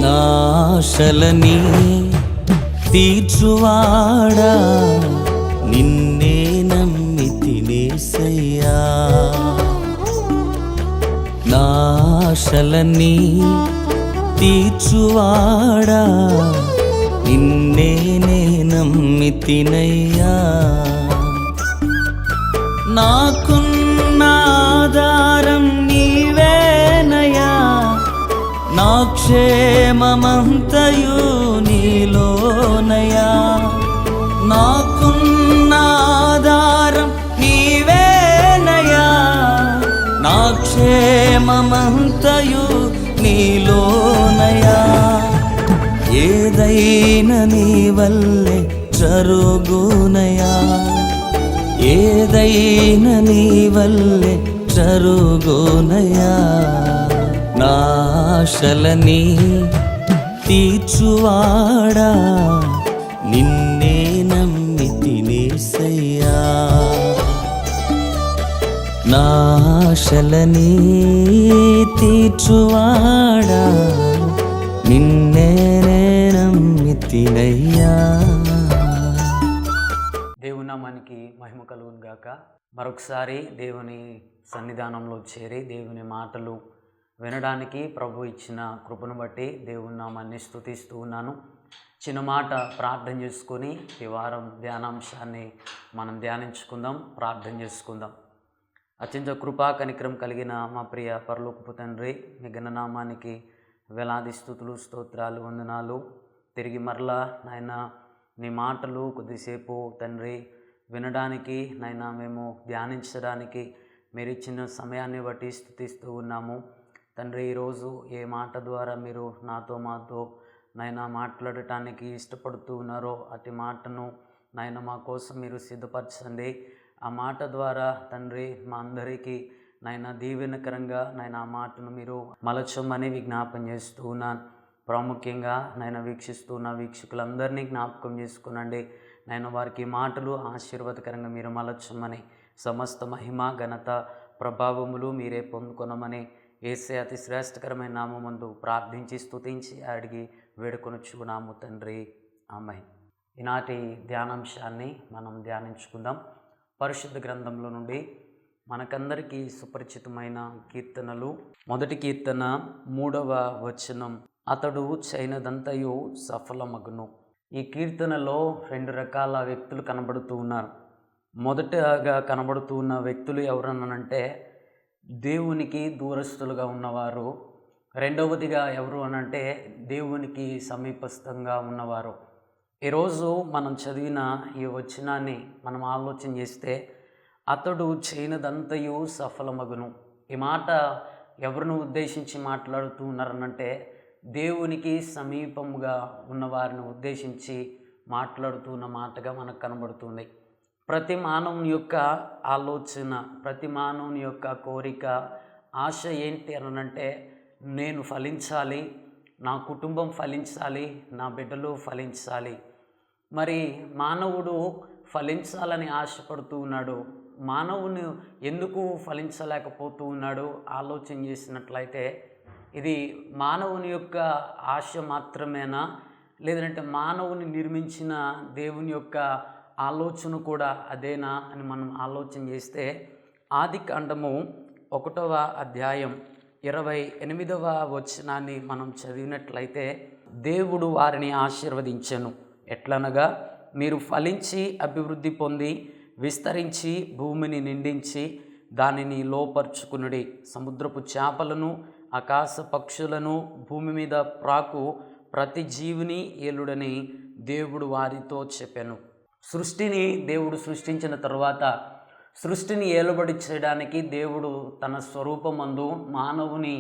నా ఆశలని తీర్చువాడా, నిన్నే నమ్మితినేసయ్యా. నా ఆశలని తీర్చువాడా, నిన్నే నమ్మితినయ్యా. నాకున్న ఆధారం నీవేనయ్యా, నా క్షేమమంతయు నీలోనయ్యా. నాకున్న ఆధారం నీవేనయ్యా, నా క్షేమమంతయు నీలోనయ్యా. ఏదైనా నీ వల్లే జరుగునయ్యా, ఏదైనా నీ వల్లే జరుగునయ్యా. నా ఆశలని తీర్చువాడా, నిన్నే నమ్మితినేసయ్యా. నా ఆశలని తీర్చువాడా, నిన్నే నమ్మితినయ్యా. దేవుని నామానికి మహిమ కలుగును గాక. మరొకసారి దేవుని సన్నిధానంలో చేరి దేవుని మాటలు వినడానికి ప్రభు ఇచ్చిన కృపను బట్టి దేవుని నామాన్ని స్తుతిస్తూ ఉన్నాను. చిన్న మాట ప్రార్థన చేసుకొని ఈ వారం ధ్యానాంశాన్ని మనం ధ్యానించుకుందాం, ప్రార్థన చేసుకుందాం. అత్యంత కృపా కనికరం కలిగిన మా ప్రియ పరలోకపు తండ్రి, మీ ఘననామానికి వేలాది స్తుతులు, స్తోత్రాలు, వందనాలు. తిరిగి మరలా నాయన నీ మాటలు కొద్దిసేపు తండ్రి వినడానికి, నాయన మేము ధ్యానించడానికి మీరు ఇచ్చిన సమయాన్ని బట్టి స్తుతిస్తూ ఉన్నాము తండ్రి. ఈరోజు ఏ మాట ద్వారా మీరు మాతో నాయన మాట్లాడటానికి ఇష్టపడుతూ ఉన్నారో అటు మాటను నాయన మా కోసం మీరు సిద్ధపరచండి. ఆ మాట ద్వారా తండ్రి మా అందరికీ నాయన దీవెనకరంగా నాయన ఆ మాటను మీరు మలచమని విజ్ఞాపన చేస్తూ ఉన్నాను. ప్రాముఖ్యంగా నాయన వీక్షిస్తున్న వీక్షకులందరినీ జ్ఞాపకం చేసుకునండి. నాయన వారికి మాటలు ఆశీర్వాదకరంగా మీరు మలచమని, సమస్త మహిమ ఘనత ప్రభావములు మీరే పొందుకొనమని యేసే అతి శ్రేష్టకరమైన నామమందు ప్రార్థించి స్తుతించి అడిగి వేడుకొనుచున్నాము తండ్రి, ఆమేన్. ఈనాటి ధ్యానాంశాన్ని మనం ధ్యానించుకుందాం. పరిశుద్ధ గ్రంథంలో నుండి మనకందరికీ సుపరిచితమైన కీర్తనలు. మొదటి కీర్తన 3వ వచనం, అతడు చేయనదంతయు సఫలమగును. ఈ కీర్తనలో 2 రకాల వ్యక్తులు కనబడుతూ ఉన్నారు. మొదటగా కనబడుతూ ఉన్న వ్యక్తులు ఎవరనంటే దేవునికి దూరస్తులుగా ఉన్నవారు. రెండవదిగా ఎవరు అనంటే దేవునికి సమీపస్థంగా ఉన్నవారు. ఈరోజు మనం చదివిన ఈ వచనాన్ని మనం ఆలోచన చేస్తే, అతడు చేయనదంతయు సఫలమగును. ఈ మాట ఎవరిని ఉద్దేశించి మాట్లాడుతూ ఉన్నారనంటే దేవునికి సమీపముగా ఉన్నవారిని ఉద్దేశించి మాట్లాడుతున్న మాటగా మనకు కనబడుతుంది. ప్రతి మానవుని యొక్క ఆలోచన, ప్రతి మానవుని యొక్క కోరిక, ఆశ ఏంటి అనంటే నేను ఫలించాలి, నా కుటుంబం ఫలించాలి, నా బిడ్డలు ఫలించాలి. మరి మానవుడు ఫలించాలని ఆశపడుతూ ఉన్నాడు. మానవుని ఎందుకు ఫలించలేకపోతూ ఉన్నాడు ఆలోచన చేసినట్లయితే, ఇది మానవుని యొక్క ఆశ మాత్రమేనా, లేదంటే మానవుని నిర్మించిన దేవుని యొక్క ఆలోచన కూడా అదేనా అని మనం ఆలోచన చేస్తే, ఆదికాండము 1వ అధ్యాయం 28వ వచనాన్ని మనం చదివినట్లయితే, దేవుడు వారిని ఆశీర్వదించెను. ఎట్లనగా, మీరు ఫలించి అభివృద్ధి పొంది విస్తరించి భూమిని నిండించి దానిని లోపరుచుకునుడి. సముద్రపు చేపలను, ఆకాశ పక్షులను, భూమి మీద ప్రాకు ప్రతి జీవిని ఏలుడని దేవుడు వారితో చెప్పెను. సృష్టిని దేవుడు సృష్టించిన తరువాత సృష్టిని ఏలుబడి చేయడానికి దేవుడు తన స్వరూపమందు మానవుని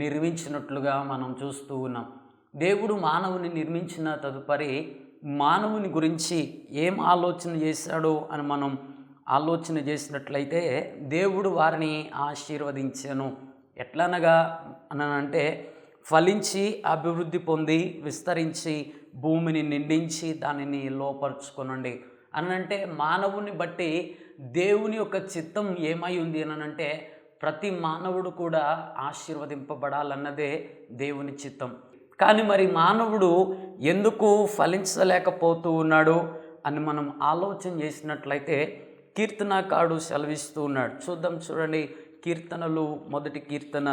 నిర్మించినట్లుగా మనం చూస్తూ ఉన్నాం. దేవుడు మానవుని నిర్మించిన తదుపరి మానవుని గురించి ఏం ఆలోచన చేశాడో అని మనం ఆలోచన చేసినట్లయితే, దేవుడు వారిని ఆశీర్వదించెను. ఎట్లనగా అనంటే, ఫలించి అభివృద్ధి పొంది విస్తరించి భూమిని నిండించి దానిని లోపరుచుకొనండి అనంటే, మానవుని బట్టి దేవుని యొక్క చిత్తం ఏమై ఉంది అనంటే, ప్రతి మానవుడు కూడా ఆశీర్వదింపబడాలన్నదే దేవుని చిత్తం. కానీ మరి మానవుడు ఎందుకు ఫలించలేకపోతూ ఉన్నాడు అని మనం ఆలోచన చేసినట్లయితే కీర్తనకారుడు సెలవిస్తూ ఉన్నాడు. చూడండి, కీర్తనలు 1 కీర్తన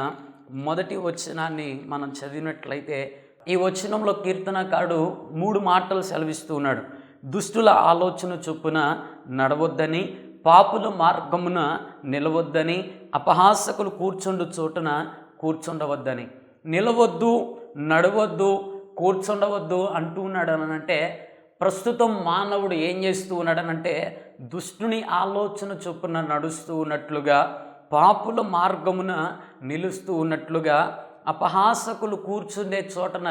1 వచనాన్ని మనం చదివినట్లయితే ఈ వచనంలో కీర్తనకారుడు 3 మాటలు సెలవిస్తూ ఉన్నాడు. దుష్టుల ఆలోచన చొప్పున నడవద్దని, పాపుల మార్గమున నిలవద్దని, అపహాసకులు కూర్చుండు చోటున కూర్చుండవద్దని. నిలవద్దు, నడవద్దు, కూర్చుండవద్దు అంటూ ఉన్నాడు అనంటే ప్రస్తుతం మానవుడు ఏం చేస్తూ ఉన్నాడనంటే దుష్టుని ఆలోచన చొప్పున నడుస్తూ ఉన్నట్లుగా, పాపుల మార్గమున నిలుస్తూ ఉన్నట్లుగా, అపహాసకులు కూర్చుండే చోటన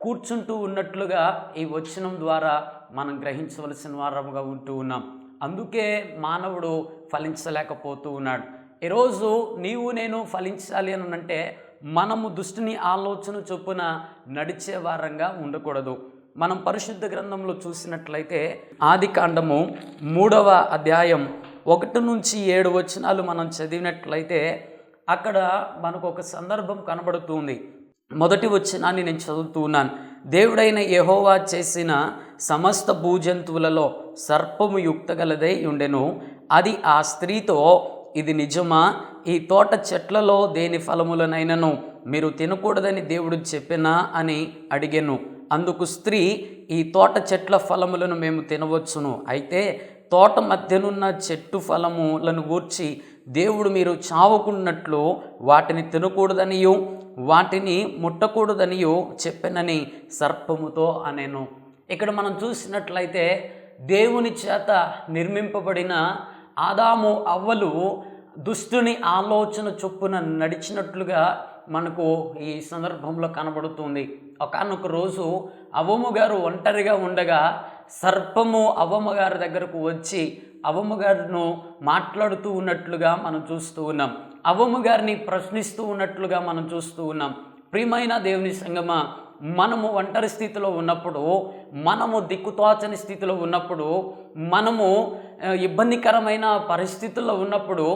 కూర్చుంటూ ఉన్నట్లుగా ఈ వచనం ద్వారా మనం గ్రహించవలసిన వారముగా ఉంటూ ఉన్నాం. అందుకే మానవుడు ఫలించలేకపోతూ ఉన్నాడు. ఈరోజు నీవు నేను ఫలించాలి అని అంటే మనము దుష్టుని ఆలోచన చొప్పున నడిచే వారంగా ఉండకూడదు. మనం పరిశుద్ధ గ్రంథంలో చూసినట్లయితే ఆదికాండము 3వ అధ్యాయం 1 నుంచి 7 వచనాలు మనం చదివినట్లయితే అక్కడ మనకు ఒక సందర్భం కనబడుతుంది. 1వ వచనాన్ని నేను చదువుతూ ఉన్నాను. దేవుడైన యెహోవా చేసిన సమస్త భూజంతువులలో సర్పము యుక్తగలదై ఉండెను. అది ఆ స్త్రీతో, ఇది నిజమా? ఈ తోట చెట్లలో దేని ఫలములనైనను మీరు తినకూడదని దేవుడు చెప్పినా అని అడిగెను. అందుకు స్త్రీ, ఈ తోట చెట్ల ఫలములను మేము తినవచ్చును, అయితే తోట మధ్యనున్న చెట్టు ఫలములను గూర్చి దేవుడు మీరు చావకున్నట్లు వాటిని తినకూడదనియు వాటిని ముట్టకూడదనియు చెప్పెనని సర్పముతో అనెను. ఇక్కడ మనం చూసినట్లయితే దేవుని చేత నిర్మింపబడిన ఆదాము అవ్వలు దుష్టుని ఆలోచన చొప్పున నడిచినట్లుగా మనకు ఈ సందర్భంలో కనబడుతుంది. ఒకానొక రోజు అవ్వమ్మ గారు ఒంటరిగా ఉండగా సర్పము అవ్వమ్మ గారి దగ్గరకు వచ్చి అవ్వమ్మ గారిను మాట్లాడుతూ ఉన్నట్లుగా మనం చూస్తూ ఉన్నాం. అవ్వమ్మ గారిని ప్రశ్నిస్తూ ఉన్నట్లుగా మనం చూస్తూ ఉన్నాం. ప్రియమైన దేవుని సంగమా, మనము ఒంటరి స్థితిలో ఉన్నప్పుడు, మనము దిక్కుతోచని స్థితిలో ఉన్నప్పుడు, మనము ఇబ్బందికరమైన పరిస్థితుల్లో ఉన్నప్పుడు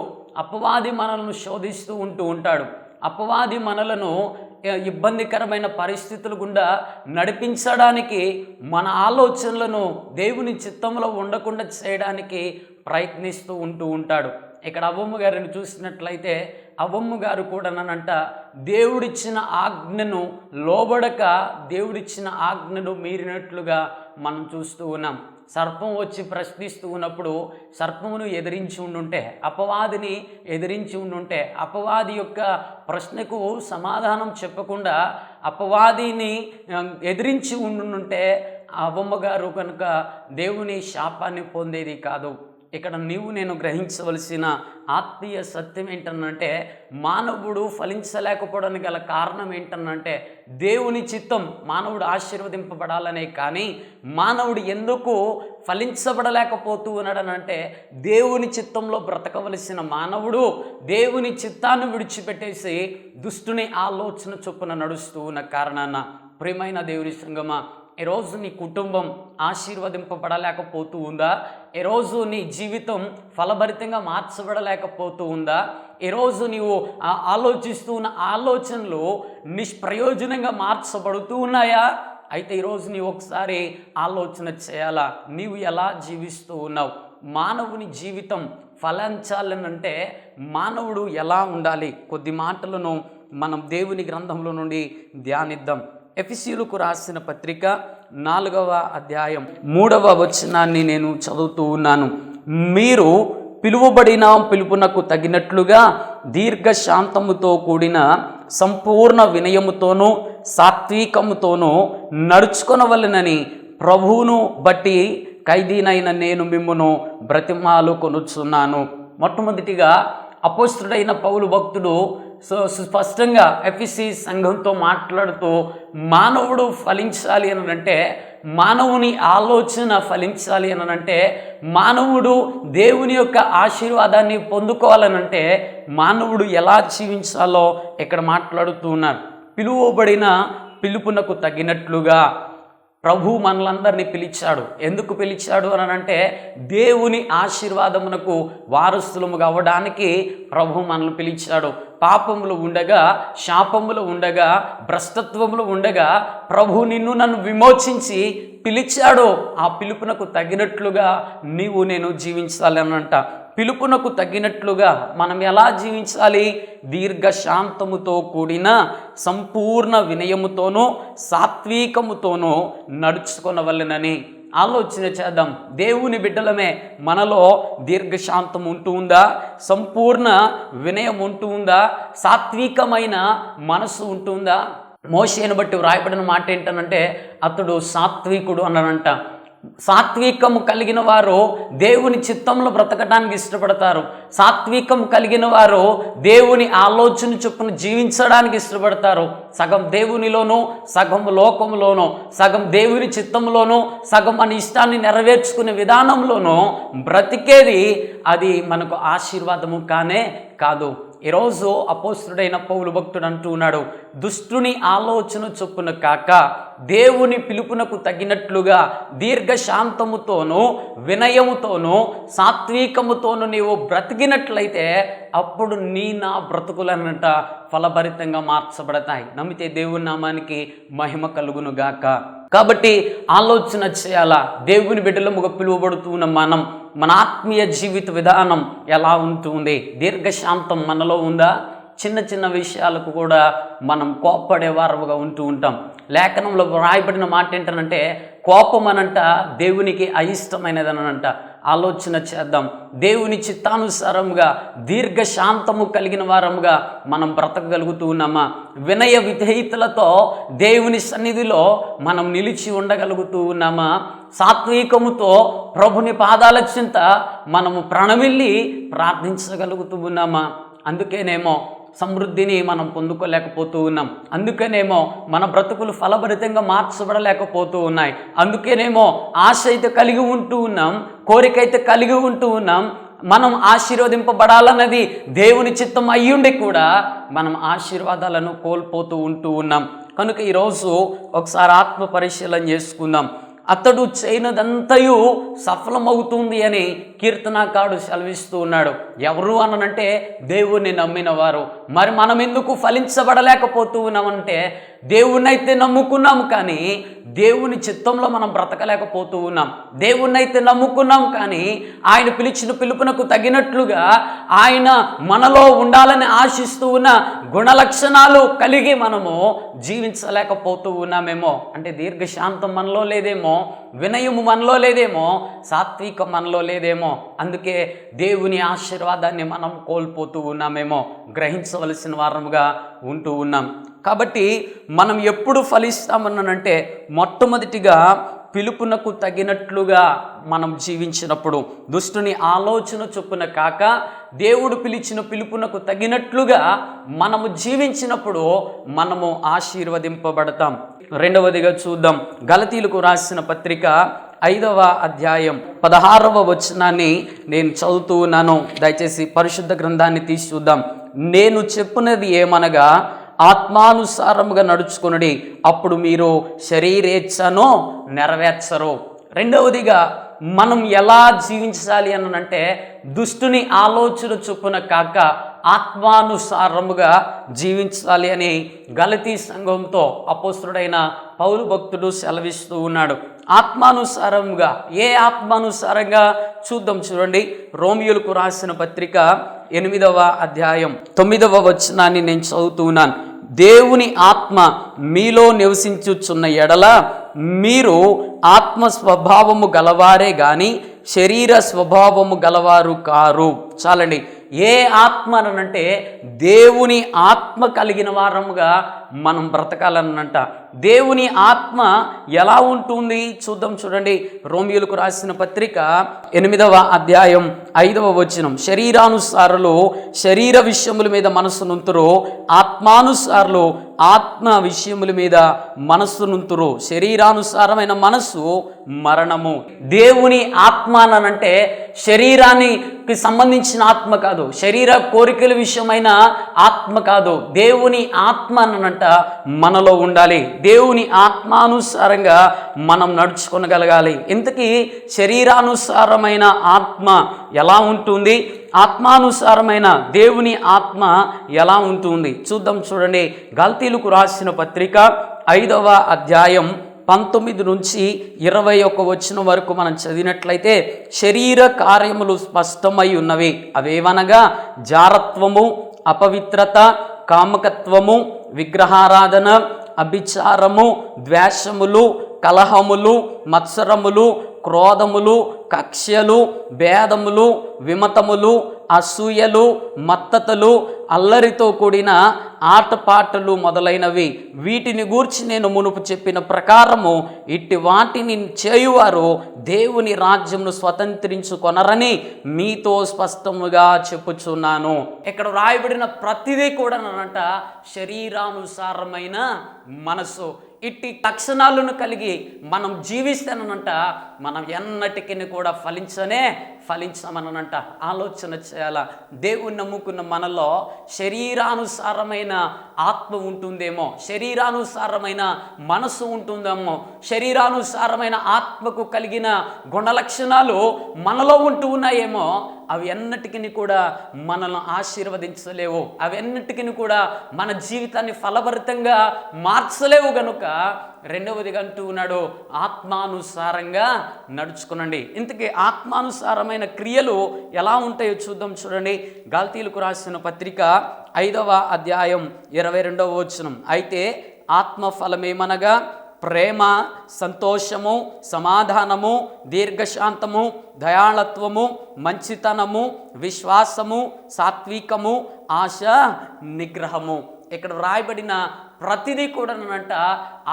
అపవాది మనల్ని శోధిస్తూ ఉంటాడు. అపవాది మనలను ఇబ్బందికరమైన పరిస్థితుల గుండా నడిపించడానికి, మన ఆలోచనలను దేవుని చిత్తంలో ఉండకుండా చేయడానికి ప్రయత్నిస్తూ ఉంటాడు. ఇక్కడ అవ్వమ్మ గారిని చూసినట్లయితే అవ్వమ్మ గారు కూడానంట దేవుడిచ్చిన ఆజ్ఞను లోబడక దేవుడిచ్చిన ఆజ్ఞను మీరినట్లుగా మనం చూస్తూ ఉన్నాం. సర్పం వచ్చి ప్రశ్నిస్తూ ఉన్నప్పుడు సర్పమును ఎదిరించి ఉండుంటే, అపవాదిని ఎదిరించి ఉండుంటే, అపవాది యొక్క ప్రశ్నకు సమాధానం చెప్పకుండా అపవాదిని ఎదిరించి ఉండుంటే అవ్వమ్మ గారు కనుక దేవుని శాపాన్ని పొందేది కాదు. ఇక్కడ నీవు నేను గ్రహించవలసిన ఆత్మీయ సత్యం ఏంటనంటే, మానవుడు ఫలించలేకపోవడానికి గల కారణం ఏంటనంటే దేవుని చిత్తం మానవుడు ఆశీర్వదింపబడాలనే. కానీ మానవుడు ఎందుకు ఫలించబడలేకపోతూ ఉన్నాడనంటే దేవుని చిత్తంలో బ్రతకవలసిన మానవుడు దేవుని చిత్తాన్ని విడిచిపెట్టేసి దుష్టుని ఆలోచన చొప్పున నడుస్తూ ఉన్న కారణాన, ప్రియమైన దేవుని సంగమా, ఈరోజు నీ కుటుంబం ఆశీర్వదింపబడలేకపోతూ ఉందా? ఈరోజు నీ జీవితం ఫలభరితంగా మార్చబడలేకపోతూ ఉందా? ఈరోజు నీవు ఆలోచిస్తూ ఉన్న ఆలోచనలు నిష్ప్రయోజనంగా మార్చబడుతూ ఉన్నాయా? అయితే ఈరోజు నీవు ఒకసారి ఆలోచన చేయాలా, నీవు ఎలా జీవిస్తూ ఉన్నావు? మానవుని జీవితం ఫలించాలనంటే మానవుడు ఎలా ఉండాలి? కొద్ది మాటలను మనం దేవుని గ్రంథంలో నుండి ధ్యానిద్దాం. ఎఫెసీయులకు రాసిన పత్రిక 4వ అధ్యాయం 3వ వచనాన్ని నేను చదువుతూ ఉన్నాను. మీరు పిలువబడిన పిలుపునకు తగినట్లుగా దీర్ఘశాంతముతో కూడిన సంపూర్ణ వినయముతోనూ సాత్వికముతోనూ నడుచుకొనవలెనని ప్రభువును బట్టి ఖైదీనైన నేను మిమ్మును బ్రతిమాలు కొనుచున్నాను. మొట్టమొదటిగా అపోస్తుడైన పౌలు భక్తుడు స్పష్టంగా ఎఫెసీ సంఘంతో మాట్లాడుతూ మానవుడు ఫలించాలి అని అంటే, మానవుని ఆలోచన ఫలించాలి అని అంటే, మానవుడు దేవుని యొక్క ఆశీర్వాదాన్ని పొందుకోవాలనంటే మానవుడు ఎలా జీవించాలో ఇక్కడ మాట్లాడుతూ ఉన్నారు. పిలువబడిన పిలుపునకు తగినట్లుగా ప్రభు మనలందరినీ పిలిచాడు. ఎందుకు పిలిచాడు అని అంటే దేవుని ఆశీర్వాదమునకు వారసులము కావడానికి ప్రభు మనల్ని పిలిచాడు. పాపములు ఉండగా, శాపములు ఉండగా, భ్రష్టత్వములు ఉండగా ప్రభు నిన్ను నన్ను విమోచించి పిలిచాడు. ఆ పిలుపునకు తగినట్లుగా నీవు నేను జీవించాలి అనంట. పిలుపునకు తగినట్లుగా మనం ఎలా జీవించాలి? దీర్ఘశాంతముతో కూడిన సంపూర్ణ వినయముతోనూ సాత్వికముతోనూ నడుచుకొనవలెనని ఆలోచన చేద్దాం. దేవుని బిడ్డలమే మనలో దీర్ఘశాంతం ఉంటూ ఉందా? సంపూర్ణ వినయం ఉంటూ ఉందా? సాత్వికమైన మనసు ఉంటుందా? మోషేను బట్టి వ్రాయబడిన మాట ఏంటనంటే అతడు సాత్వికుడు అన్నానంట. సాత్వికము కలిగిన వారు దేవుని చిత్తంలో బ్రతకడానికి ఇష్టపడతారు. సాత్వికం కలిగిన వారు దేవుని ఆలోచన చొప్పున జీవించడానికి ఇష్టపడతారు. సగం దేవునిలోనూ, సగం లోకములోనూ, సగం దేవుని చిత్తంలోనూ, సగం మన ఇష్టాన్ని నెరవేర్చుకునే విధానంలోనూ బ్రతికేది అది మనకు ఆశీర్వాదము కానే కాదు. ఈరోజు అపోస్తుడైన పౌలు భక్తుడు అంటూ ఉన్నాడు, దుష్టుని ఆలోచన చొప్పున కాక దేవుని పిలుపునకు తగినట్లుగా దీర్ఘశాంతముతోనూ వినయముతోనూ సాత్వికముతోనూ నీవు బ్రతికినట్లయితే అప్పుడు నా బ్రతుకులనంట ఫలభరితంగా మార్చబడతాయి. నమ్మితే దేవుని నామానికి మహిమ కలుగును గాక. కాబట్టి ఆలోచన చేయాలా, దేవుని బిడ్డలముగా పిలువబడుతున్న మన ఆత్మీయ జీవిత విధానం ఎలా ఉంటుంది? దీర్ఘశాంతం మనలో ఉందా? చిన్న చిన్న విషయాలకు కూడా మనం కోప్పడేవారుగా ఉంటూ ఉంటాం. లేఖనంలో వ్రాయబడిన మాట ఏంటనంటే కోపం అనంట దేవునికి అయిష్టమైనదనంట. ఆలోచన చేద్దాం. దేవుని చిత్తానుసారంగా దీర్ఘశాంతము కలిగిన వారముగా మనం బ్రతకగలుగుతూ ఉన్నామా? వినయ విధేయతలతో దేవుని సన్నిధిలో మనం నిలిచి ఉండగలుగుతూ ఉన్నామా? సాత్వికముతో ప్రభుని పాదాల చెంత మనము ప్రణమిల్లి ప్రార్థించగలుగుతూ ఉన్నామా? అందుకేనేమో సమృద్ధిని మనం పొందుకోలేకపోతూ ఉన్నాం. అందుకనేమో మన బ్రతుకులు ఫలభరితంగా మార్చబడలేకపోతూ ఉన్నాయి. అందుకేనేమో ఆశ అయితే కలిగి ఉంటూ ఉన్నాం, కోరిక అయితే కలిగి ఉంటూ ఉన్నాం. మనం ఆశీర్వదింపబడాలన్నది దేవుని చిత్తం అయ్యుండి కూడా మనం ఆశీర్వాదాలను కోల్పోతూ ఉంటూ ఉన్నాం. కనుక ఈరోజు ఒకసారి ఆత్మ పరిశీలన చేసుకుందాం. అతడు చేయనదంతయు సఫలమవుతుంది అని కీర్తనాకారుడు సెలవిస్తూ ఉన్నాడు. ఎవరు అనంటే దేవుణ్ణి నమ్మిన వారు. మరి మనం ఎందుకు ఫలించబడలేకపోతూ ఉన్నామంటే దేవుణ్ణైతే నమ్ముకున్నాం కానీ దేవుని చిత్తంలో మనం బ్రతకలేకపోతూ ఉన్నాం. దేవుణ్ణైతే నమ్ముకున్నాం కానీ ఆయన పిలిచిన పిలుపునకు తగినట్లుగా ఆయన మనలో ఉండాలని ఆశిస్తూ ఉన్న గుణలక్షణాలు కలిగి మనము జీవించలేకపోతూ ఉన్నామేమో. అంటే దీర్ఘశాంతం మనలో లేదేమో, వినయము మనలో లేదేమో, సాత్వికం మనలో లేదేమో. అందుకే దేవుని ఆశీర్వాదాన్ని మనం కోల్పోతూ ఉన్నామేమో, గ్రహించవలసిన వారముగా ఉంటూ ఉన్నాం. కాబట్టి మనం ఎప్పుడు ఫలిస్తామన్నానంటే మొట్టమొదటిగా పిలుపునకు తగినట్లుగా మనం జీవించినప్పుడు, దుష్టుని ఆలోచన చొప్పున కాక దేవుడు పిలిచిన పిలుపునకు తగినట్లుగా మనము జీవించినప్పుడు మనము ఆశీర్వదింపబడతాం. రెండవదిగా చూద్దాం, గలతీయులకు రాసిన పత్రిక 5వ అధ్యాయం 16వ వచనాన్ని నేను చదువుతూ ఉన్నాను. దయచేసి పరిశుద్ధ గ్రంథాన్ని తీసి చూద్దాం. నేను చెప్పున్నది ఏమనగా ఆత్మానుసారముగా నడుచుకొనుడి, అప్పుడు మీరు శరీరేచ్ఛను నెరవేర్చరు. రెండవదిగా మనం ఎలా జీవించాలి అనంటే దుష్టుని ఆలోచన చొప్పున కాక ఆత్మానుసారముగా జీవించాలి అని గలతీ సంఘంతో అపోస్తుడైన పౌలు భక్తుడు సెలవిస్తూ ఉన్నాడు. ఆత్మానుసారంగా, ఏ ఆత్మానుసారంగా చూద్దాం. చూడండి, రోమియోలకు రాసిన పత్రిక 8వ అధ్యాయం 9వ వచనాన్ని నేను చదువుతున్నాను. దేవుని ఆత్మ మీలో నివసించుచున్న ఎడల మీరు ఆత్మ స్వభావము గలవారే గాని శరీర స్వభావము గలవారు కారు. చాలండి. ఏ ఆత్మ అనంటే దేవుని ఆత్మ కలిగిన వారముగా మనం బ్రతకాలనంట. దేవుని ఆత్మ ఎలా ఉంటుంది చూద్దాం. చూడండి, రోమియోలకు రాసిన పత్రిక 8వ అధ్యాయం 5వ వచనం. శరీరానుసారులు శరీర విషయముల మీద మనస్సు నుంతురు, ఆత్మానుసారులు ఆత్మ విషయముల మీద మనస్సు నుంతురు. శరీరానుసారమైన మనస్సు మరణము. దేవుని ఆత్మ అనంటే శరీరానికి సంబంధించిన ఆత్మ కాదు, శరీర కోరికల విషయమైన ఆత్మ కాదు. దేవుని ఆత్మ అనంట మనలో ఉండాలి. దేవుని ఆత్మానుసారంగా మనం నడుచుకొనగలగాలి. ఇంతకీ శరీరానుసారమైన ఆత్మ ఎలా ఉంటుంది, ఆత్మానుసారమైన దేవుని ఆత్మ ఎలా ఉంటుంది చూద్దాం. చూడండి, గల్తీలకు రాసిన పత్రిక 5వ అధ్యాయం 19 నుంచి 21 వచనం వరకు మనం చదివినట్లయితే, శరీర కార్యములు స్పష్టమై ఉన్నవి. అవేవనగా జారత్వము, అపవిత్రత, కామకత్వము, విగ్రహారాధన, అభిచారము, ద్వేషములు, కలహములు, మత్సరములు, క్రోధములు, కక్ష్యలు, భేదములు, విమతములు, అసూయలు, మత్తతలు, అల్లరితో కూడిన ఆటపాటలు మొదలైనవి. వీటిని గూర్చి నేను మునుపు చెప్పిన ప్రకారము ఇట్టి వాటిని చేయువారు దేవుని రాజ్యమును స్వతంత్రించుకొనరని మీతో స్పష్టముగా చెప్పుచున్నాను. ఇక్కడ రాయబడిన ప్రతిదీ కూడా అనంట శరీరానుసారమైన మనసు. ఇట్టి లక్షణాలను కలిగి మనం జీవిస్తేనంట మనం ఎన్నటికీ కూడా ఫలించమనంట. ఆలోచన చేయాల. దేవుని నమ్ముకున్న మనలో శరీరానుసారమైన ఆత్మ ఉంటుందేమో, శరీరానుసారమైన మనసు ఉంటుందేమో, శరీరానుసారమైన ఆత్మకు కలిగిన గుణలక్షణాలు మనలో ఉంటూ ఉన్నాయేమో. అవి ఎన్నటికీ కూడా మనల్ని ఆశీర్వదించలేవు, అవి ఎన్నటికీ కూడా మన జీవితాన్ని ఫలభరితంగా మార్చలేవు. గనుక రెండవదిగా అంటూ ఉన్నాడు, ఆత్మానుసారంగా నడుచుకునండి. ఇంతకీ ఆత్మానుసారమైన క్రియలు ఎలా ఉంటాయో చూద్దాం. చూడండి, గల్తీలకు రాసిన పత్రిక 5వ అధ్యాయం 22వ వచనం. అయితే ఆత్మఫలమేమనగా ప్రేమ, సంతోషము, సమాధానము, దీర్ఘశాంతము, దయాళత్వము, మంచితనము, విశ్వాసము, సాత్వికము, ఆశ నిగ్రహము. ఇక్కడ రాయబడిన ప్రతిదీ కూడా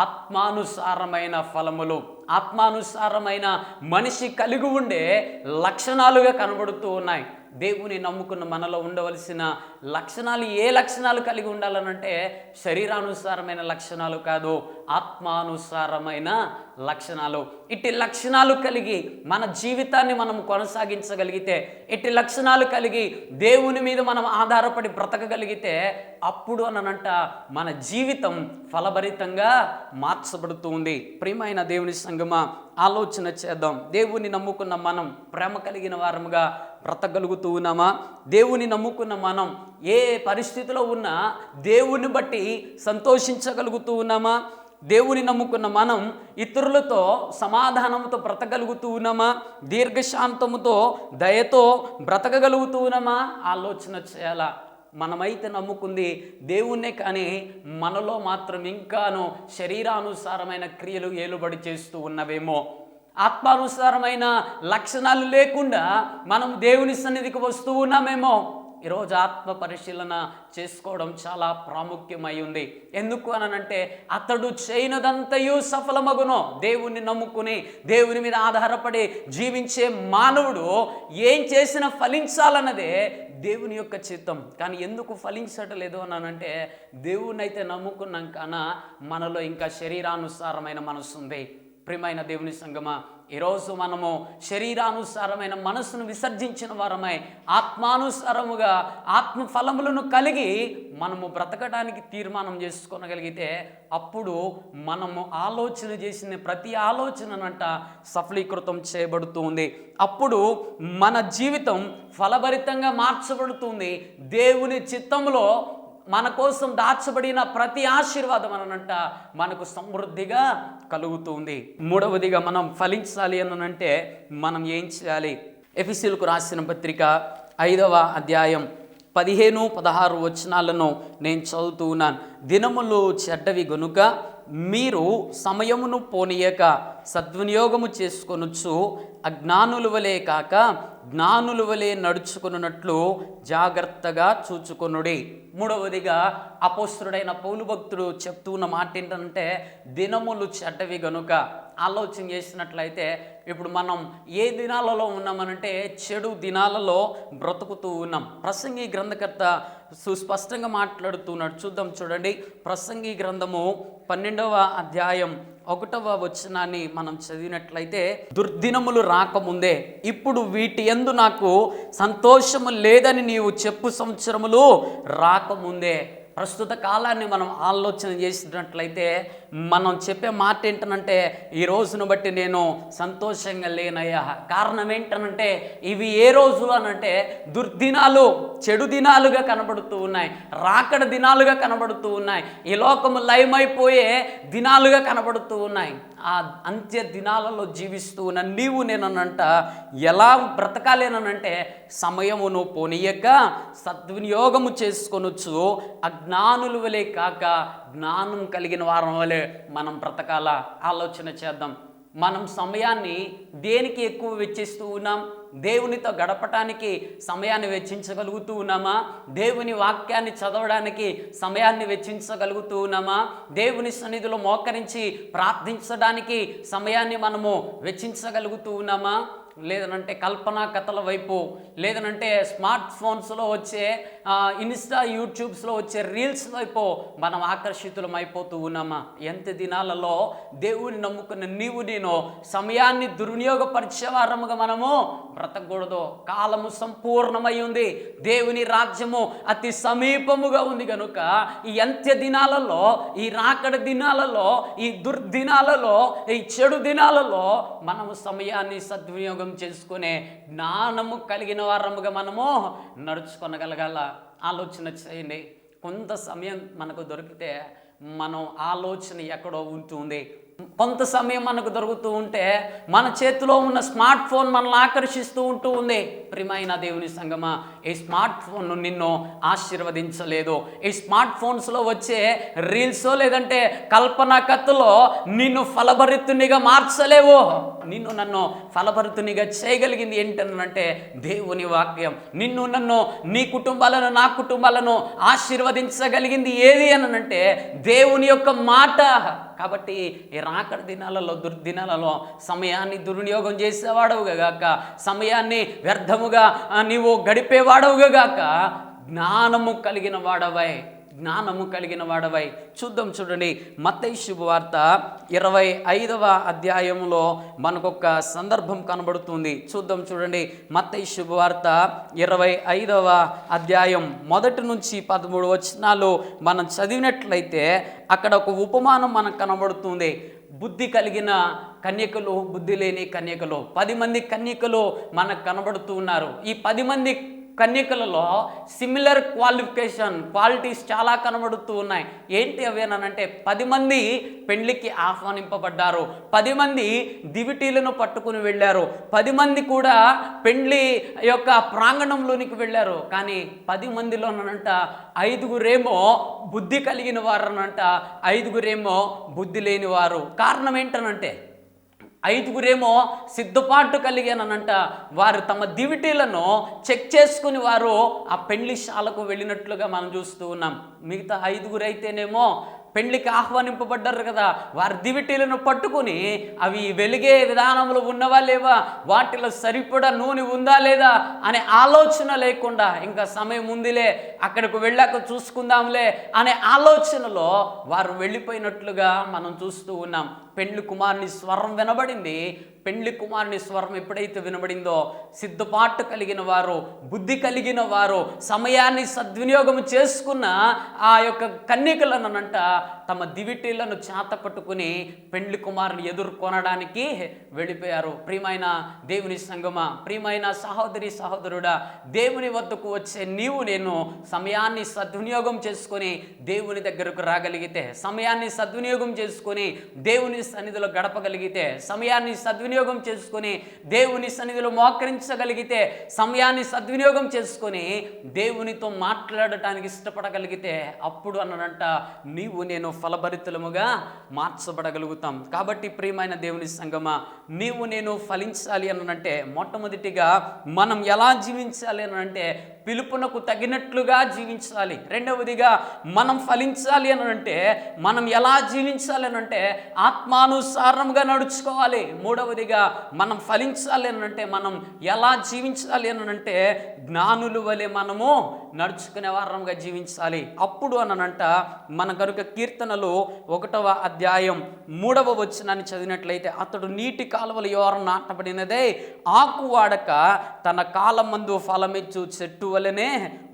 ఆత్మానుసారమైన ఫలములు, ఆత్మానుసారమైన మనిషి కలిగి ఉండే లక్షణాలుగా కనబడుతూ ఉన్నాయి. దేవుని నమ్ముకున్న మనలో ఉండవలసిన లక్షణాలు ఏ లక్షణాలు కలిగి ఉండాలనంటే శరీరానుసారమైన లక్షణాలు కాదు, ఆత్మానుసారమైన లక్షణాలు. ఇట్టి లక్షణాలు కలిగి మన జీవితాన్ని మనం కొనసాగించగలిగితే, ఇట్టి లక్షణాలు కలిగి దేవుని మీద మనం ఆధారపడి బ్రతకగలిగితే అప్పుడు అనంట మన జీవితం ఫలభరితంగా మార్చబడుతుంది. ప్రియమైన దేవుని సంగమా, ఆలోచన చేద్దాం. దేవుని నమ్ముకున్న మనం ప్రేమ కలిగిన వారముగా బ్రతకగలుగుతూ ఉన్నామా? దేవుని నమ్ముకున్న మనం ఏ పరిస్థితిలో ఉన్నా దేవుని బట్టి సంతోషించగలుగుతూ ఉన్నామా? దేవుని నమ్ముకున్న మనం ఇతరులతో సమాధానంతో బ్రతకగలుగుతూ ఉన్నామా? దీర్ఘశాంతముతో, దయతో బ్రతకగలుగుతూ ఉన్నామా? ఆలోచన చేయాలా. మనమైతే నమ్ముకుంది దేవుణ్ణే, కానీ మనలో మాత్రం ఇంకాను శరీరానుసారమైన క్రియలు ఏలుబడి చేస్తూ ఉన్నవేమో. ఆత్మానుసారమైన లక్షణాలు లేకుండా మనం దేవుని సన్నిధికి వస్తూ ఉన్నామేమో. ఈరోజు ఆత్మ పరిశీలన చేసుకోవడం చాలా ప్రాముఖ్యమై ఉంది. ఎందుకు అనంటే అతడు చేయనదంతయు సఫలమగును. దేవుణ్ణి నమ్ముకుని దేవుని మీద ఆధారపడి జీవించే మానవుడు ఏం చేసినా ఫలించాలన్నదే దేవుని యొక్క చిత్తం. కానీ ఎందుకు ఫలించట్లేదు అనంటే దేవుణ్ణి అయితే నమ్ముకున్నాం కానీ మనలో ఇంకా శరీరానుసారమైన మనసు ఉంది. ప్రియమైన దేవుని సంగమా, ఈరోజు మనము శరీరానుసారమైన మనసును విసర్జించిన వారమై ఆత్మానుసారముగా ఆత్మ ఫలములను కలిగి మనము బ్రతకడానికి తీర్మానం చేసుకోగలిగితే అప్పుడు మనము ఆలోచన చేసిన ప్రతి ఆలోచననంట సఫలీకృతం చేయబడుతుంది. అప్పుడు మన జీవితం ఫలభరితంగా మార్చబడుతుంది. దేవుని చిత్తంలో మన కోసం దాచబడిన ప్రతి ఆశీర్వాదం అనంట మనకు సమృద్ధిగా కలుగుతుంది. మూడవదిగా మనం ఫలించాలి అనంటే మనం ఏం చేయాలి? ఎఫెసీయులకు రాసిన పత్రిక 5వ అధ్యాయం 15-16 వచనాలను నేను చదువుతూ ఉన్నాను. దినములు చెడ్డవి గనుక మీరు సమయమును పోనీయక సద్వినియోగము చేసుకొనుచు అజ్ఞానుల వలె కాక జ్ఞానుల వలె నడుచుకున్నట్లు జాగ్రత్తగా చూచుకొనుడి. మూడవదిగా అపోస్తలుడైన పౌలు భక్తుడు చెప్తున్న మాట ఏంటంటే దినములు చెడ్డవి గనుక. ఆలోచన చేసినట్లయితే ఇప్పుడు మనం ఏ దినాలలో ఉన్నామనంటే చెడు దినాలలో బ్రతుకుతూ ఉన్నాం. ప్రసంగి గ్రంథకర్త సుస్పష్టంగా మాట్లాడుతున్నాడు. చూద్దాం. చూడండి, ప్రసంగి గ్రంథము 12వ అధ్యాయం 1వ వచనాన్ని మనం చదివినట్లయితే, దుర్దినములు రాకముందే ఇప్పుడు వీటి యందు నాకు సంతోషము లేదని నీవు చెప్పు సంవత్సరములు రాకముందే. ప్రస్తుత కాలాన్ని మనం ఆలోచన చేసినట్లయితే మనం చెప్పే మాట ఏంటనంటే ఈ రోజును బట్టి నేను సంతోషంగా లేనయ్యా. కారణం ఏంటనంటే ఇవి ఏ రోజులు అనంటే దుర్దినాలు, చెడు దినాలుగా కనబడుతూ ఉన్నాయి, రాకడ దినాలుగా కనబడుతూ ఉన్నాయి, ఈ లోకము లయమైపోయే దినాలుగా కనబడుతూ ఉన్నాయి. ఆ అంత్య దినాలలో జీవిస్తూ ఉన్న నీవు నేననంట ఎలా బ్రతకాలేనంటే సమయమును పోనీయక సద్వినియోగము చేసుకొనొచ్చు, అజ్ఞానుల వలె కాక జ్ఞానం కలిగిన వారం వలె మనం బ్రతకాల. ఆలోచన చేద్దాం. మనం సమయాన్ని దేనికి ఎక్కువ వెచ్చిస్తూ ఉన్నాం? దేవునితో గడపటానికి సమయాన్ని వెచ్చించగలుగుతూ ఉన్నామా? దేవుని వాక్యాన్ని చదవడానికి సమయాన్ని వెచ్చించగలుగుతూ ఉన్నామా? దేవుని సన్నిధిలో మోకరించి ప్రార్థించడానికి సమయాన్ని మనము వెచ్చించగలుగుతూ ఉన్నామా? లేదనంటే కల్పనా కథల వైపు, లేదనంటే స్మార్ట్ ఫోన్స్లో వచ్చే ఇన్స్టా, యూట్యూబ్స్లో వచ్చే రీల్స్ వైపు మనం ఆకర్షితులం అయిపోతూ ఉన్నామా? ఎంత దినాలలో దేవుని నమ్ముకున్న నీవు నేను సమయాన్ని దుర్వినియోగపరిచేవారముగా మనము బ్రతకూడదు. కాలము సంపూర్ణమై ఉంది, దేవుని రాజ్యము అతి సమీపముగా ఉంది కనుక ఈ అంత్య దినాలలో, ఈ రాకడ దినాలలో, ఈ దుర్దినాలలో, ఈ చెడు దినాలలో మనము సమయాన్ని సద్వినియోగం చేసుకునే జ్ఞానము కలిగిన వారముగా మనము నడుచుకొనగలగాల. ఆలోచన చేయండి. కొంత సమయం మనకు దొరికితే మనం ఆలోచన ఎక్కడో ఉంటుంది. కొంత సమయం మనకు దొరుకుతూ ఉంటే మన చేతిలో ఉన్న స్మార్ట్ ఫోన్ మనల్ని ఆకర్షిస్తూ ఉంటూ ఉంది. ప్రియమైన దేవుని సంగమా, ఈ స్మార్ట్ ఫోన్ నిన్ను ఆశీర్వదించలేదు. ఈ స్మార్ట్ ఫోన్స్లో వచ్చే రీల్స్ లేదంటే కల్పన కథలో నిన్ను ఫలభరితునిగా మార్చలేవు. నిన్ను నన్ను ఫలభరితునిగా చేయగలిగింది ఏంటనంటే దేవుని వాక్యం. నిన్ను నన్ను, నీ కుటుంబాలను, నా కుటుంబాలను ఆశీర్వదించగలిగింది ఏది అనంటే దేవుని యొక్క మాట. కాబట్టి ఈ రాకడ దినాలలో, దుర్దినాలలో సమయాన్ని దుర్వినియోగం చేసేవాడవుగా గాక, సమయాన్ని వ్యర్థముగా నీవు గడిపేవాడవుగా గాక, జ్ఞానము కలిగిన వాడవై, జ్ఞానము కలిగిన వాడవై. చూడండి మత్తయి శుభవార్త 25వ అధ్యాయంలో మనకొక సందర్భం కనబడుతుంది. చూడండి మత్తయి శుభవార్త 25వ అధ్యాయం 1 నుంచి 13 వచనాలు మనం చదివినట్లయితే అక్కడ ఒక ఉపమానం మనకు కనబడుతుంది. బుద్ధి కలిగిన కన్యకలు, బుద్ధి లేని కన్యకలు, 10 మంది కన్యకలు మనకు కనబడుతూ ఉన్నారు. ఈ 10 మంది కన్యకలలో సిమిలర్ క్వాలిటీస్ చాలా కనబడుతూ ఉన్నాయి. ఏంటి అవేనంటే 10 మంది పెళ్లికి ఆహ్వానింపబడ్డారు, 10 మంది దివిటీలను పట్టుకుని వెళ్ళారు, 10 మంది కూడా పెళ్లి యొక్క ప్రాంగణంలోనికి వెళ్ళారు. కానీ 10 మందిలోనంట 5గురేమో బుద్ధి కలిగిన వారనంట, 5గురేమో బుద్ధి లేని వారు. కారణం ఏంటనంటే 5గురేమో సిద్ధపాటు కలిగానంట. వారు తమ దివిటీలను చెక్ చేసుకుని వారు ఆ పెళ్లి శాలకు వెళ్ళినట్లుగా మనం చూస్తూ ఉన్నాం. మిగతా 5గురు అయితేనేమో పెళ్లికి ఆహ్వానింపబడ్డారు కదా, వారి దివిటీలను పట్టుకుని అవి వెలిగే విధానంలో ఉన్నవా లేవా, వాటిలో సరిపడా నూనె ఉందా లేదా అనే ఆలోచన లేకుండా, ఇంకా సమయం ఉందిలే అక్కడికి వెళ్ళాక చూసుకుందాంలే అనే ఆలోచనలో వారు వెళ్ళిపోయినట్లుగా మనం చూస్తూ ఉన్నాం. పెళ్లి కుమారుని స్వరం వినబడింది. పెళ్లి కుమారుని స్వరం ఎప్పుడైతే వినబడిందో సిద్ధపాటు కలిగిన వారు, బుద్ధి కలిగిన వారు, సమయాన్ని సద్వినియోగం చేసుకున్న ఆ యొక్క కన్యకలనంట తమ దివిటీలను చేత పట్టుకుని పెళ్లి కుమారుని ఎదుర్కొనడానికి వెళ్ళిపోయారు. ప్రియమైన దేవుని సంగమా, ప్రియమైన సహోదరి సహోదరుడా, దేవుని వద్దకు వచ్చే నీవు నేను సమయాన్ని సద్వినియోగం చేసుకొని దేవుని దగ్గరకు రాగలిగితే, సమయాన్ని సద్వినియోగం చేసుకొని దేవుని సన్నిధిలో గడపగలిగితే, సమయాన్ని సద్వినియోగం చేసుకొని దేవుని సన్నిధిలో మోకరించగలిగితే, సమయాన్ని సద్వినియోగం చేసుకొని దేవునితో మాట్లాడటానికి ఇష్టపడగలిగితే, అప్పుడు అన్ననంట నీవు నేను ఫలభరితులముగా మార్చబడగలుగుతాం. కాబట్టి ప్రియమైన దేవుని సంగమా, నీవు నేను ఫలించాలి అనంటే మొట్టమొదటిగా మనం ఎలా జీవించాలి అనంటే పిలుపునకు తగినట్లుగా జీవించాలి. రెండవదిగా మనం ఫలించాలి అనంటే మనం ఎలా జీవించాలి అనంటే ఆత్మానుసారంగా నడుచుకోవాలి. మూడవదిగా మనం ఫలించాలి అనంటే మనం ఎలా జీవించాలి అనంటే జ్ఞానుల వలె మనము నడుచుకునే వారంగా జీవించాలి. అప్పుడు అనంట మన కనుక కీర్తనలు 1వ అధ్యాయం 3వ వచనాన్ని చదివినట్లయితే, అతడు నీటి కాలువల యోరం నాటబడినదే ఆకు వాడక తన కాలం మందు ఫలమిచ్చు చెట్టు వలె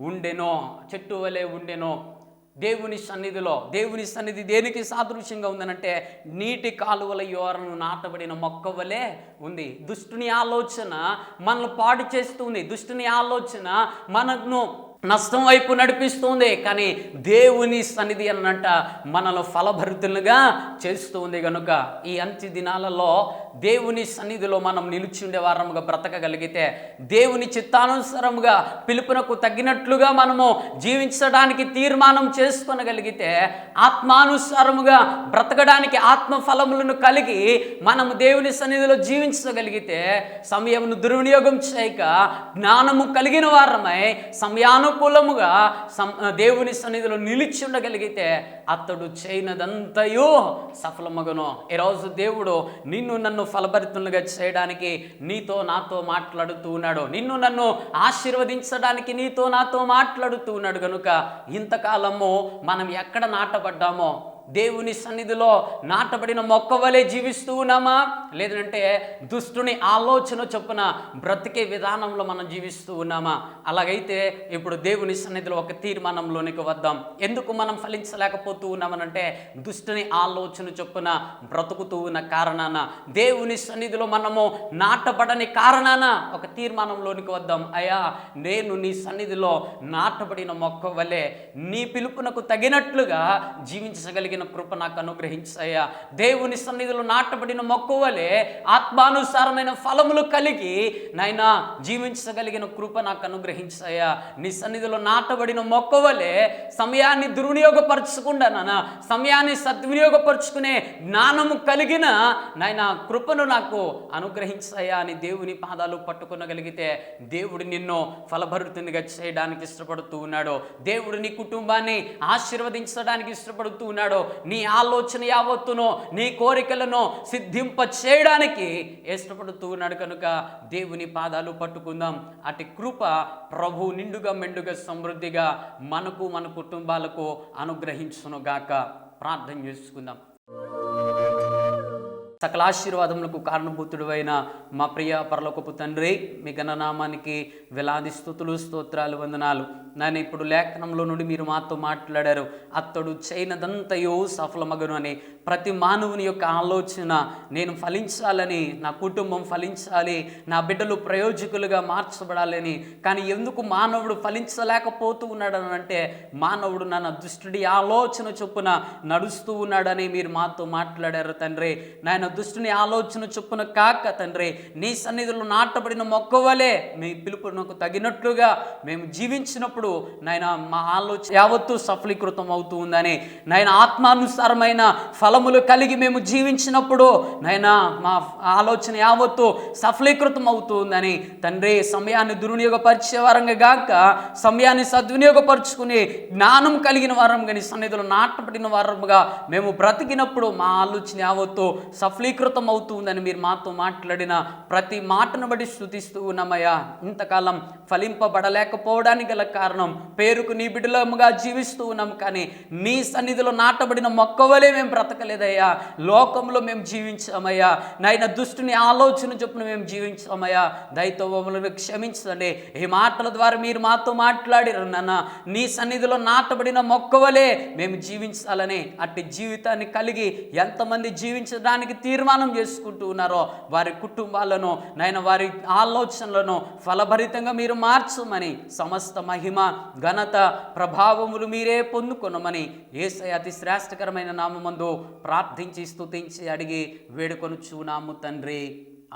ఉండెనో. దేవుని సన్నిధి దేనికి సాదృశ్యంగా ఉందనంటే నీటి కాలువల యోరను నాటబడిన మొక్క వలె ఉంది. దుష్టుని ఆలోచన మనల్ని పాడు చేస్తుంది. దుష్టుని ఆలోచన మనను నష్టం వైపు నడిపిస్తుంది. కానీ దేవుని సన్నిధి అన్నట్ట మనల్ని ఫలభరితులుగా చేస్తుంది. కనుక ఈ అంత్య దినాలలో దేవుని సన్నిధిలో మనం నిలిచి ఉండే వారముగా బ్రతకగలిగితే, దేవుని చిత్తానుసారముగా పిలుపునకు తగ్గినట్లుగా మనము జీవించడానికి తీర్మానం చేసుకొనగలిగితే, ఆత్మానుసారముగా బ్రతకడానికి ఆత్మ ఫలములను కలిగి మనము దేవుని సన్నిధిలో జీవించగలిగితే, సమయమును దుర్వినియోగం చేయక జ్ఞానము కలిగిన వారమై సమయానుకూలముగా దేవుని సన్నిధిలో నిలిచి ఉండగలిగితే అతడు చేయనదంతయు సఫలమగును. ఈరోజు దేవుడు నిన్ను నన్ను ఫలభరితులుగా చేయడానికి నీతో నాతో మాట్లాడుతూ ఉన్నాడు. నిన్ను నన్ను ఆశీర్వదించడానికి నీతో నాతో మాట్లాడుతూ ఉన్నాడు. కనుక ఇంతకాలము మనం ఎక్కడ నాటబడ్డామో, దేవుని సన్నిధిలో నాటబడిన మొక్క వలె జీవిస్తూ ఉన్నామా, లేదంటే దుష్టుని ఆలోచన చొప్పున బ్రతికే విధానంలో మనం జీవిస్తూ ఉన్నామా? అలాగైతే ఇప్పుడు దేవుని సన్నిధిలో ఒక తీర్మానంలోనికి వద్దాం. ఎందుకు మనం ఫలించలేకపోతూ ఉన్నామనంటే దుష్టుని ఆలోచన చొప్పున బ్రతుకుతూ ఉన్న కారణాన, దేవుని సన్నిధిలో మనము నాటబడని కారణాన ఒక తీర్మానంలోనికి వద్దాం. అయ్యా, నేను నీ సన్నిధిలో నాటబడిన మొక్క వలె నీ పిలుపునకు తగినట్లుగా జీవించగలిగిన కృప నాకు అనుగ్రహించయ్యా. దేవుని సన్నిధిలో నాటబడిన మొక్క వలె ఆత్మానుసారమైన ఫలములు కలిగి నైనా జీవించగలిగిన కృప నాకు అనుగ్రహించయ్యా. నీ సన్నిధిలో నాటబడిన మొక్క వలె సమయాన్ని దుర్వినియోగపరచకుండా సమయాన్ని సద్వినియోగపరుచుకునే జ్ఞానము కలిగిన నైనా కృపను నాకు అనుగ్రహించయ్యా అని దేవుని పాదాలు పట్టుకొనగలిగితే, దేవుడు నిన్ను ఫలభరితునిగా చేయడానికి ఇష్టపడుతూ ఉన్నాడు. దేవుడు నీ కుటుంబాన్ని ఆశీర్వదించడానికి ఇష్టపడుతూ ఉన్నాడు. నీ ఆలోచన యావత్తును, నీ కోరికలను సిద్ధింప చేయడానికి ఇష్టపడుతూ ఉన్నాడు. కనుక దేవుని పాదాలు పట్టుకుందాం. అటు కృప ప్రభు నిండుగా మెండుగా సమృద్ధిగా మనకు మన కుటుంబాలకు అనుగ్రహించునుగాక. ప్రార్థన చేసుకుందాం. సకల ఆశీర్వాదములకు కారణభూతుడు అయిన మా ప్రియ పరలోకపు తండ్రి, మీ ఘననామానికి వేలాది స్తుతులు, స్తోత్రాలు, వందనాలు. నేను ఇప్పుడు లేఖనంలో నుండి మీరు మాతో మాట్లాడారు, అతడు చేయనదంతయో సఫలమగను అని. ప్రతి మానవుని యొక్క ఆలోచన నేను ఫలించాలని, నా కుటుంబం ఫలించాలి, నా బిడ్డలు ప్రయోజకులుగా మార్చబడాలని. కానీ ఎందుకు మానవుడు ఫలించలేకపోతూ ఉన్నాడని అంటే, మానవుడు నా దుష్టుడి ఆలోచన చొప్పున నడుస్తూ ఉన్నాడని మీరు మాతో మాట్లాడారు తండ్రి. నాయన దుష్టుని ఆలోచన చొప్పున కాక తండ్రి, నీ సన్నిధిలో నాటబడిన మొక్క వలె మీ పిలుపునకు తగినట్లుగా మేము జీవించినప్పుడు నాయన మా ఆలోచన యావత్తు సఫలీకృతం అవుతూ ఉందని, నాయన ఆత్మానుసారమైన ఫలములు కలిగి మేము జీవించినప్పుడు నాయన మా ఆలోచన యావత్తు సఫలీకృతం అవుతూ ఉందని తండ్రి, సమయాన్ని దుర్వినియోగపరిచే వారంగా గాక సమయాన్ని సద్వినియోగపరుచుకుని జ్ఞానం కలిగిన వారంగా నీ సన్నిధిలో నాటబడిన వారముగా మేము బ్రతికినప్పుడు మా ఆలోచన యావత్తు సఫలీకృతం అవుతుందని మీరు మాతో మాట్లాడిన ప్రతి మాటను బట్టి స్తుతిస్తూ ఉన్నామయ్యా. ఇంతకాలం ఫలింపబడలేకపోవడానికి గల కారణం, పేరుకు నీ బిడ్డలముగా జీవిస్తూ ఉన్నాం, కానీ నీ సన్నిధిలో నాటబడిన మొక్క వలె మేము బ్రతకలేదయ్యా. లోకంలో మేము జీవించామయ్యా. నాయన దుష్టుని ఆలోచన చొప్పున మేము జీవించామయ్యా. దయతో మమ్మల్ని క్షమించండి. ఈ మాటల ద్వారా మీరు మాతో మాట్లాడారు నాన్న. నీ సన్నిధిలో నాటబడిన మొక్క వలె మేము జీవించాలని, అట్టి జీవితాన్ని కలిగి ఎంతమంది జీవించడానికి తీర్మానం చేసుకుంటూ ఉన్నారో వారి కుటుంబాలను నాయన, వారి ఆలోచనలను ఫలభరితంగా మీరు మార్చమని, సమస్త మహిమ ఘనత ప్రభావములు మీరే పొందుకొనమని యేసయ్య అతి శ్రేష్టకరమైన నామమందు ప్రార్థించి స్తుతించి అడిగి వేడుకొనుచున్నాము తండ్రి.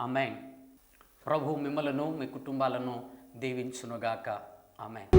ఆమేన్. ప్రభు మిమ్మలను మీ కుటుంబాలను దీవించునుగాక. ఆమేన్.